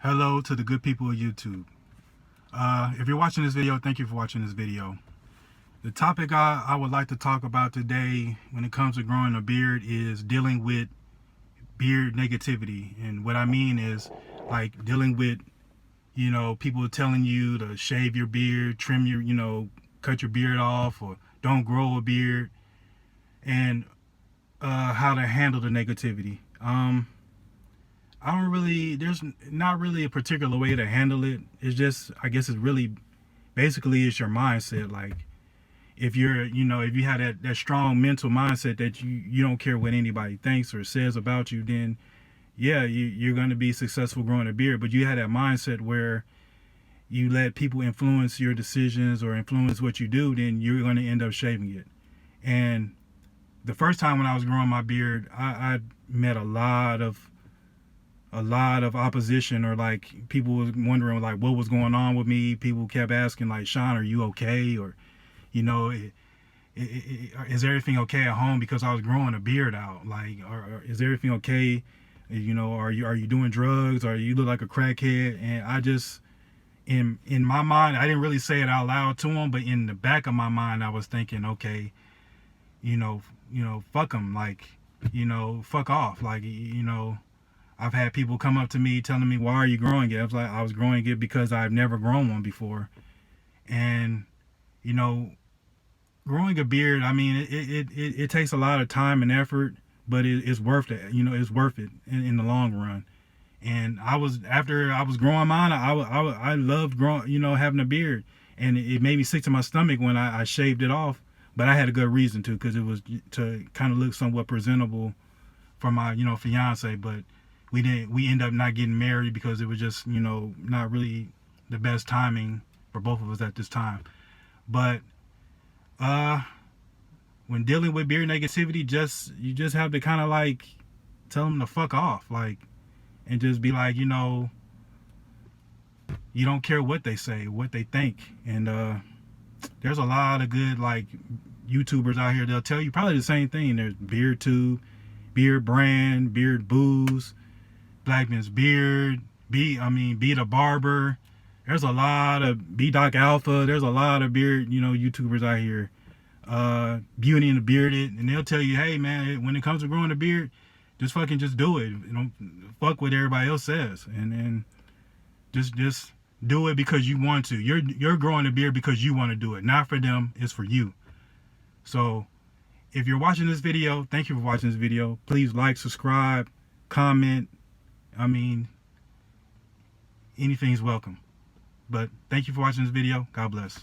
Hello to the good people of YouTube. If you're watching this video, thank you for watching this video. The topic I would like to talk about today when it comes to growing a beard is dealing with beard negativity. And what I mean is like dealing with, people telling you to shave your beard, trim your, cut your beard off, or don't grow a beard, and how to handle the negativity. There's not really a particular way to handle it. It's just, I guess it's really, basically it's your mindset. Like if you're, if you have that strong mental mindset that you don't care what anybody thinks or says about you, then yeah, you're going to be successful growing a beard. But you had that mindset where you let people influence your decisions or influence what you do, then you're going to end up shaving it. And the first time when I was growing my beard, I met a lot of opposition, or like people was wondering like what was going on with me. People kept asking like, Sean, are you okay? Or is everything okay at home, because I was growing a beard out. Like, or is everything okay? Are you doing drugs, or you look like a crackhead? And I just, in my mind, I didn't really say it out loud to them, but in the back of my mind I was thinking, okay, fuck them, like, fuck off. Like, I've had people come up to me telling me, why are you growing it? I was like, I was growing it because I've never grown one before. And, growing a beard, I mean, it takes a lot of time and effort, but it's worth it. It's worth it in the long run. And after I was growing mine, I loved growing, having a beard. And it made me sick to my stomach when I shaved it off. But I had a good reason to, because it was to kind of look somewhat presentable for my, fiance. But we end up not getting married because it was just, not really the best timing for both of us at this time. But when dealing with beard negativity, you just have to kind of like tell them to fuck off, like, and just be like, you don't care what they say, what they think. And there's a lot of good like YouTubers out here, they'll tell you probably the same thing. There's BeardTube, Beard Brand, Beard Booze, Blackman's Beard, Be the Barber. There's a lot of B-Doc Alpha. There's a lot of beard, YouTubers out here. Beauty and the Bearded, and they'll tell you, hey man, when it comes to growing a beard, just do it. Don't fuck what everybody else says, and just do it because you want to. You're growing a beard because you want to do it, not for them. It's for you. So if you're watching this video, thank you for watching this video. Please like, subscribe, comment. Anything's welcome. But thank you for watching this video. God bless.